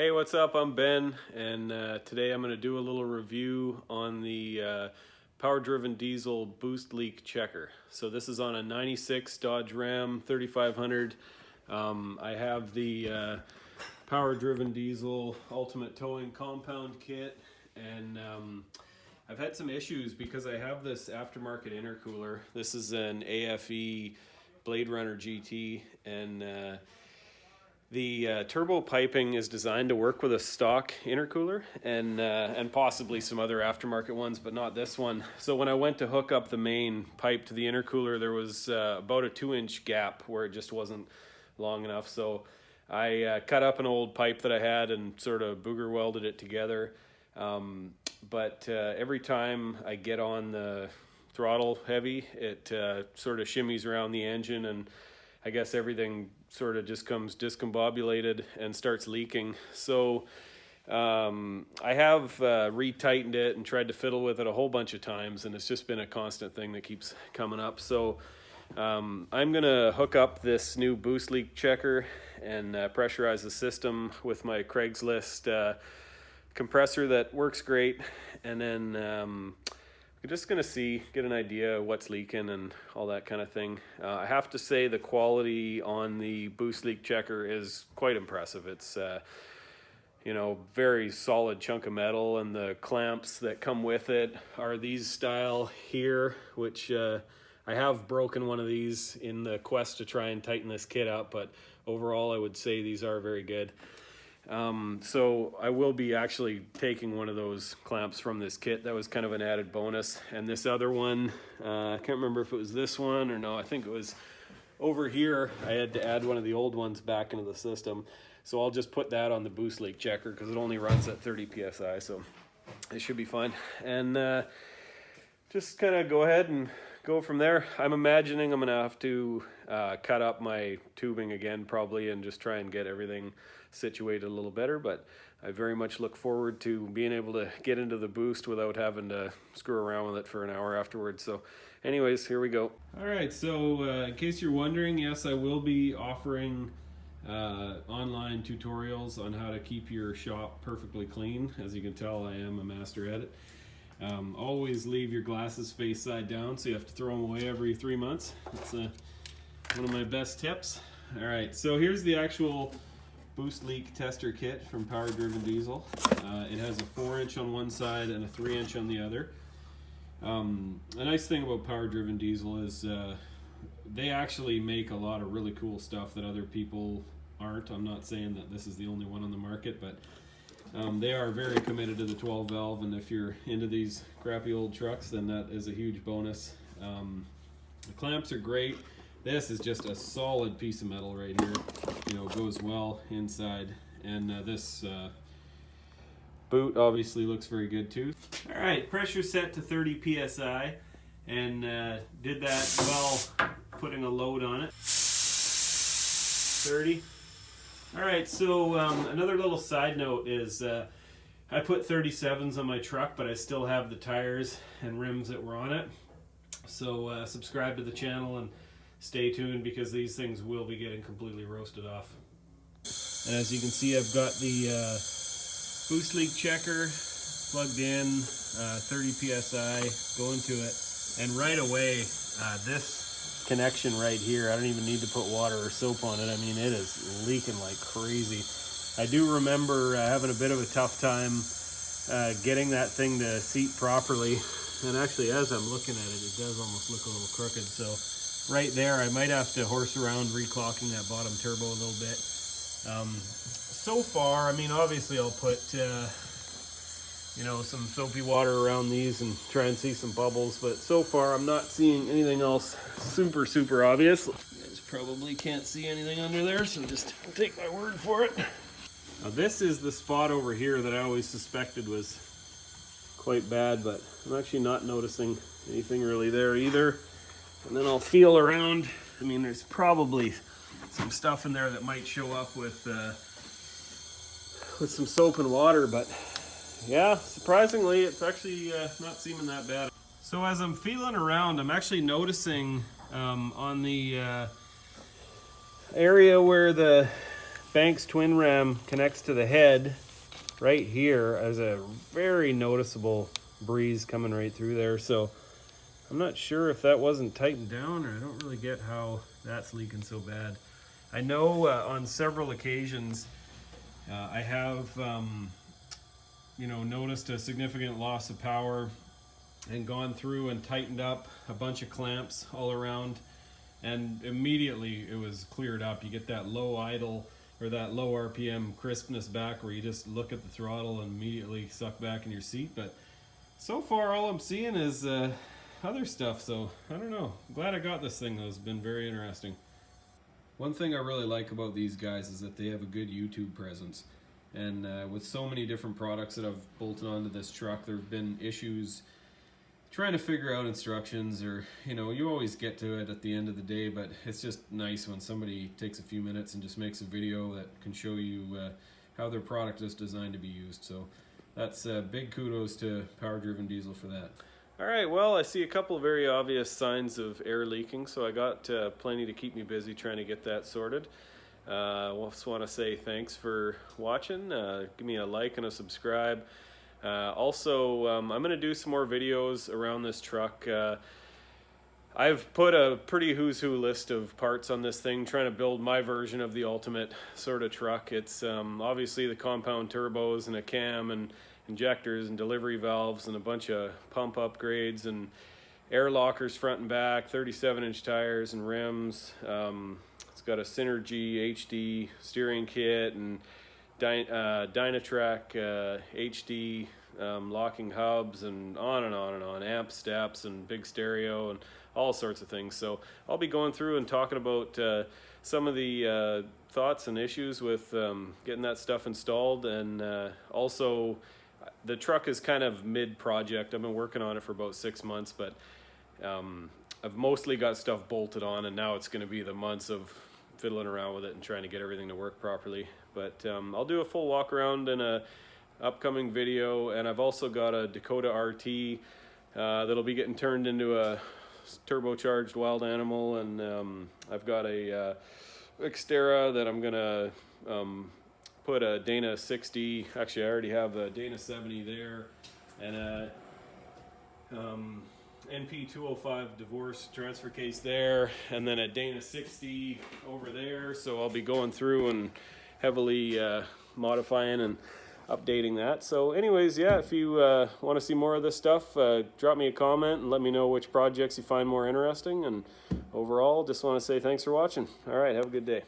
Hey, what's up? I'm Ben, and today I'm going to do a little review on the power-driven diesel boost leak checker. So this is on a 96 Dodge Ram 3500. I have the power-driven diesel ultimate towing compound kit, and I've had some issues because I have this aftermarket intercooler. This is an AFE Blade Runner GT, and the turbo piping is designed to work with a stock intercooler and possibly some other aftermarket ones, but not this one. So when I went to hook up the main pipe to the intercooler, there was about a 2-inch gap where it just wasn't long enough. So I cut up an old pipe that I had and sort of booger welded it together. But every time I get on the throttle heavy, it sort of shimmies around the engine, and I guess everything sort of just comes discombobulated and starts leaking. So I have retightened it and tried to fiddle with it a whole bunch of times, and it's just been a constant thing that keeps coming up. So I'm gonna hook up this new boost leak checker and pressurize the system with my Craigslist compressor that works great, and then we're just gonna get an idea of what's leaking and all that kind of thing. I have to say the quality on the boost leak checker is quite impressive. It's very solid chunk of metal, and the clamps that come with it are these style here, which I have broken one of these in the quest to try and tighten this kit up, but overall I would say these are very good. So I will be actually taking one of those clamps from this kit. That was kind of an added bonus. And this other one, I can't remember if it was this one or no, I think it was over here. I had to add one of the old ones back into the system. So I'll just put that on the boost leak checker because it only runs at 30 PSI, so it should be fine. And just kind of go ahead and go from there. I'm imagining I'm gonna have to cut up my tubing again probably and just try and get everything situated a little better, but I very much look forward to being able to get into the boost without having to screw around with it for an hour afterwards. So anyways, here we go. All right, so in case you're wondering, yes, I will be offering online tutorials on how to keep your shop perfectly clean. As you can tell, I am a master at it. Always leave your glasses face side down, so you have to throw them away every 3 months. That's one of my best tips. All right, so here's the actual boost leak tester kit from Power Driven Diesel. It has a 4-inch on one side and a 3-inch on the other. A nice thing about Power Driven Diesel is they actually make a lot of really cool stuff that other people aren't. I'm not saying that this is the only one on the market, but they are very committed to the 12 valve, and if you're into these crappy old trucks, then that is a huge bonus. The clamps are great. This is just a solid piece of metal right here. Goes well inside, and this boot obviously looks very good too. All right, pressure set to 30 PSI, and did that while putting a load on it. 30. All right, so another little side note is I put 37s on my truck, but I still have the tires and rims that were on it. So subscribe to the channel and stay tuned, because these things will be getting completely roasted off. And as you can see, I've got the boost leak checker plugged in, 30 PSI, going to it. And right away, this connection right here, I don't even need to put water or soap on it. I mean, it is leaking like crazy. I do remember having a bit of a tough time getting that thing to seat properly. And actually, as I'm looking at it, it does almost look a little crooked. So right there, I might have to horse around reclocking that bottom turbo a little bit. So far, I mean, obviously I'll put some soapy water around these and try and see some bubbles, but so far I'm not seeing anything else super obvious. You guys probably can't see anything under there, so just take my word for it. Now this is the spot over here that I always suspected was quite bad, but I'm actually not noticing anything really there either. And then I'll feel around. I mean, there's probably some stuff in there that might show up with some soap and water, but yeah, surprisingly, it's actually not seeming that bad. So as I'm feeling around, I'm actually noticing on the area where the Banks twin ram connects to the head right here as a very noticeable breeze coming right through there. So I'm not sure if that wasn't tightened down, or I don't really get how that's leaking so bad. I know on several occasions I have noticed a significant loss of power and gone through and tightened up a bunch of clamps all around, and immediately it was cleared up. You get that low idle or that low RPM crispness back where you just look at the throttle and immediately suck back in your seat. But so far all I'm seeing is other stuff, so I don't know. I'm glad I got this thing though. It's been very interesting. One thing I really like about these guys is that they have a good YouTube presence. And with so many different products that I've bolted onto this truck, there have been issues trying to figure out instructions, or you always get to it at the end of the day, but it's just nice when somebody takes a few minutes and just makes a video that can show you how their product is designed to be used. So that's big kudos to Power Driven Diesel for that. All right, well, I see a couple of very obvious signs of air leaking, so I got plenty to keep me busy trying to get that sorted. I just want to say thanks for watching. Give me a like and a subscribe. Also, I'm going to do some more videos around this truck. I've put a pretty who's who list of parts on this thing, trying to build my version of the ultimate sort of truck. It's obviously the compound turbos and a cam and injectors and delivery valves and a bunch of pump upgrades and air lockers front and back, 37-inch tires and rims. It's got a Synergy HD steering kit and Dynatrack HD locking hubs, and on and on and on, amp steps and big stereo and all sorts of things. So I'll be going through and talking about some of the thoughts and issues with getting that stuff installed, and also the truck is kind of mid-project. I've been working on it for about 6 months, but I've mostly got stuff bolted on, and now it's going to be the months of fiddling around with it and trying to get everything to work properly. But I'll do a full walk around in a upcoming video, and I've also got a Dakota RT that'll be getting turned into a turbocharged wild animal, and I've got a Xterra that I'm gonna put a Dana 60, actually I already have a Dana 70 there, and a NP 205 divorce transfer case there, and then a Dana 60 over there. So I'll be going through and heavily modifying and updating that. So anyways, yeah, if you want to see more of this stuff, drop me a comment and let me know which projects you find more interesting. And overall, just want to say thanks for watching. All right, have a good day.